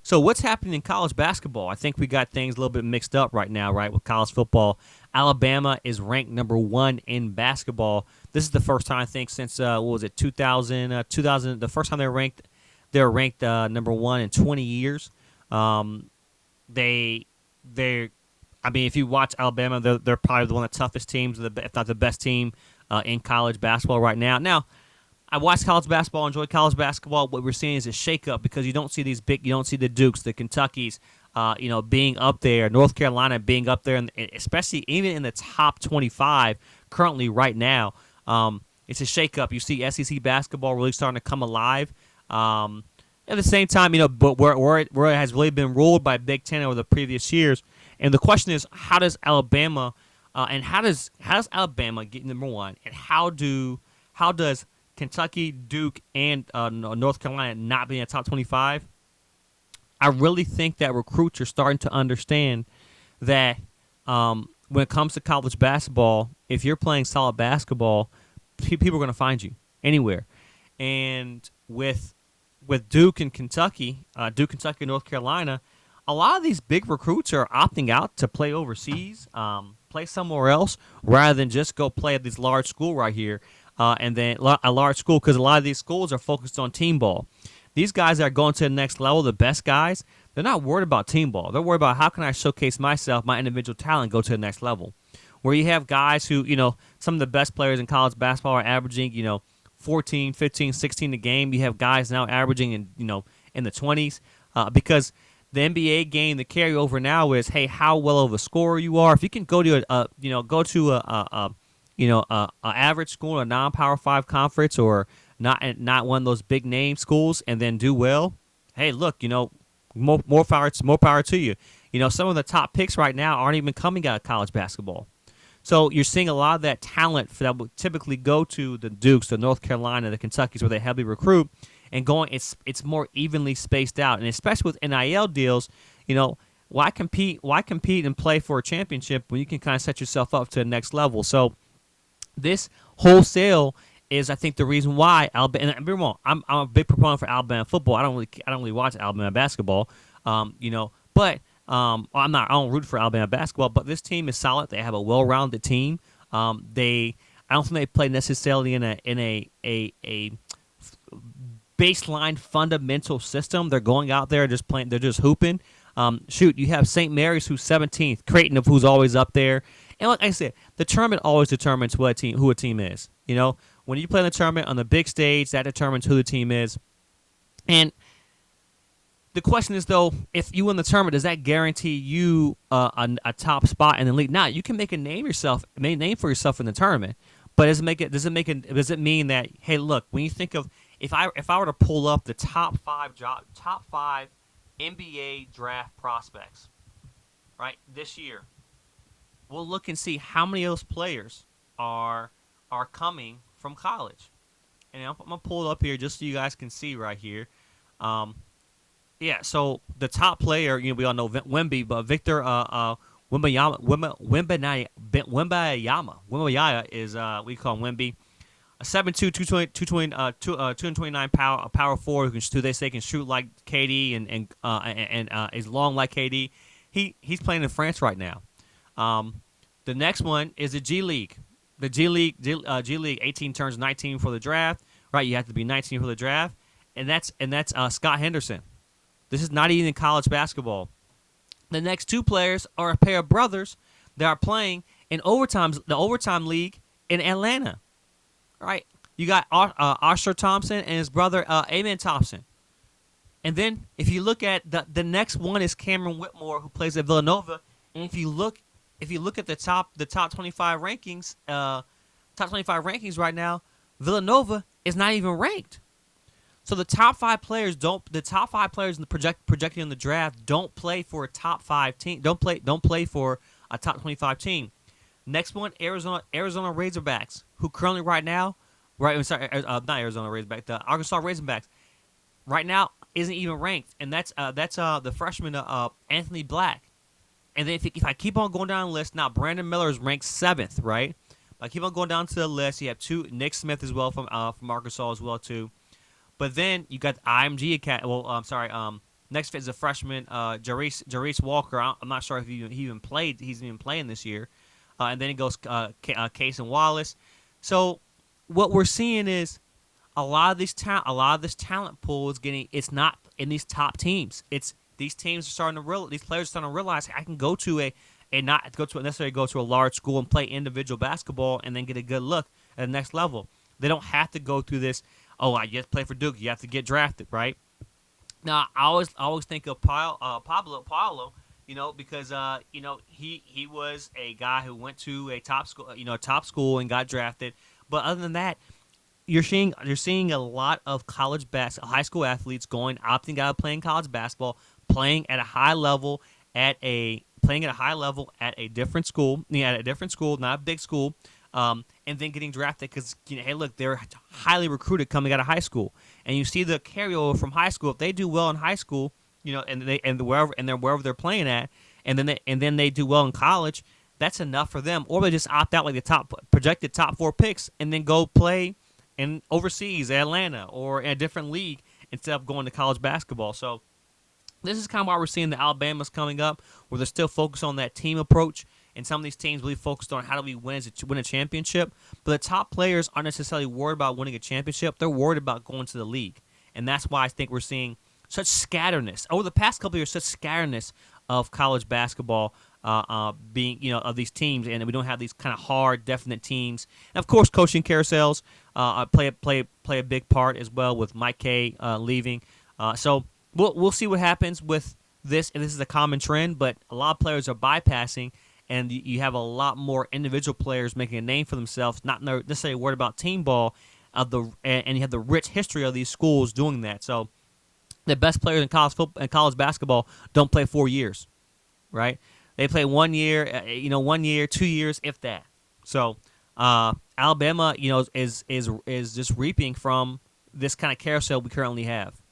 So what's happening in college basketball? I think we got things a little bit mixed up right now, right, with college football. Alabama is ranked number one in basketball. This is the first time I think since what was it 2000, 2000 the first time they were ranked number one in 20 years. Um, they they I mean, if you watch Alabama, they're probably one of the toughest teams, if not the best team in college basketball right now. Now, I watch college basketball, enjoy college basketball. What we're seeing is a shakeup because you don't see you don't see the Dukes, the Kentuckys, being up there, North Carolina being up there, and especially even in the top 25 currently right now. It's a shakeup. You see SEC basketball really starting to come alive. At the same time, but where it has really been ruled by Big Ten over the previous years, and the question is, how does Alabama, and how does Alabama get number one, and how does Kentucky, Duke, and North Carolina not being in the top 25? I really think that recruits are starting to understand that when it comes to college basketball, if you're playing solid basketball, people are going to find you anywhere. And with Duke and Kentucky, and North Carolina, a lot of these big recruits are opting out to play overseas, play somewhere else, rather than just go play at this large school right here, and then a large school, because a lot of these schools are focused on team ball. These guys that are going to the next level, the best guys, they're not worried about team ball. They're worried about how can I showcase myself, my individual talent, go to the next level. Where you have guys who, some of the best players in college basketball are averaging, 14, 15, 16 a game. You have guys now averaging in the 20s, because the NBA game, the carryover now is, hey, how well of a scorer you are. If you can go to a average school, a non-Power 5 conference, or not one of those big name schools, and then do well, hey, look, more power to you. Some of the top picks right now aren't even coming out of college basketball. So you're seeing a lot of that talent that would typically go to the Dukes, the North Carolina, the Kentuckys, where they heavily recruit, and it's more evenly spaced out. And especially with NIL deals, why compete and play for a championship when you can kind of set yourself up to the next level? So this wholesale is, I think, the reason why Alabama. And be wrong, I'm a big proponent for Alabama football. I don't really watch Alabama basketball, but. I'm not. I don't root for Alabama basketball, but this team is solid. They have a well-rounded team. I don't think they play necessarily in a baseline fundamental system. They're going out there just playing. They're just hooping. You have St. Mary's, who's 17th, Creighton, who's always up there. And like I said, the tournament always determines who a team is. When you play in the tournament on the big stage, that determines who the team is. And the question is, though, if you win the tournament, does that guarantee you a top spot in the league? Now, you can make a name for yourself in the tournament, but does it mean that, hey, look, when you think of, if I were to pull up the top five NBA draft prospects, right, this year, we'll look and see how many of those players are coming from college. And I'm gonna pull it up here just so you guys can see right here. Yeah, so the top player, we all know Wemby, but Victor Wembanyama is we call him Wemby, a 7'2", 229 power forward who they say can shoot like KD and is long like KD. He's playing in France right now. The next one is the G League. The G League, 18 turns 19 for the draft. Right, you have to be 19 for the draft, and that's Scott Henderson. This is not even college basketball. The next two players are a pair of brothers that are playing in the overtime league in Atlanta. Right? You got Oscar Thompson and his brother Amen Thompson. And then if you look at the next one is Cameron Whitmore, who plays at Villanova. And if you look at the top 25 rankings, right now, Villanova is not even ranked. So the top five players in the projected in the draft don't play for a top 5 team. Don't play for a top 25 team. Next one, Arizona Razorbacks, who currently right now, not Arizona Razorbacks, the Arkansas Razorbacks, right now isn't even ranked, and that's the freshman Anthony Black. And then if I keep on going down the list, now Brandon Miller is ranked 7th, right? If I keep on going down to the list, you have Nick Smith as well from Arkansas as well too. But then you got IMG Academy. Next is a freshman, Jarice Walker. I'm not sure if he even played. He's even playing this year. And then it goes Case and Wallace. So what we're seeing is a lot of this talent pool is getting. It's not in these top teams. It's these teams are starting to these players are starting to realize, hey, I can go to a and not go to necessarily go to a large school and play individual basketball and then get a good look at the next level. They don't have to go through this. Oh, I just play for Duke. You have to get drafted, right? Now, I always think of Pablo, because he was a guy who went to a top school and got drafted. But other than that, you're seeing a lot of high school athletes opting out of playing college basketball, playing at a high level at a different school, at a different school, not a big school, and then getting drafted because hey, look, they're highly recruited coming out of high school, and you see the carryover from high school. If they do well in high school, wherever they're playing at, and then they do well in college, that's enough for them. Or they just opt out like the projected top 4 picks and then go play in overseas, Atlanta, or in a different league instead of going to college basketball. So this is kind of why we're seeing the Alabamas coming up, where they're still focused on that team approach, and some of these teams really focused on how do we win a championship. But the top players aren't necessarily worried about winning a championship; they're worried about going to the league, and that's why I think we're seeing such scatterness over the past couple of years, such scatterness of college basketball being, of these teams, and we don't have these kind of hard, definite teams. And of course, coaching carousels play a big part as well with Mike K leaving. So we'll see what happens with this. And this is a common trend, but a lot of players are bypassing, and you have a lot more individual players making a name for themselves, not necessarily worried about team ball. And you have the rich history of these schools doing that. So the best players in college football and college basketball don't play 4 years, right? They play 1 year, 1 year, 2 years, if that. So Alabama, is just reaping from this kind of carousel we currently have.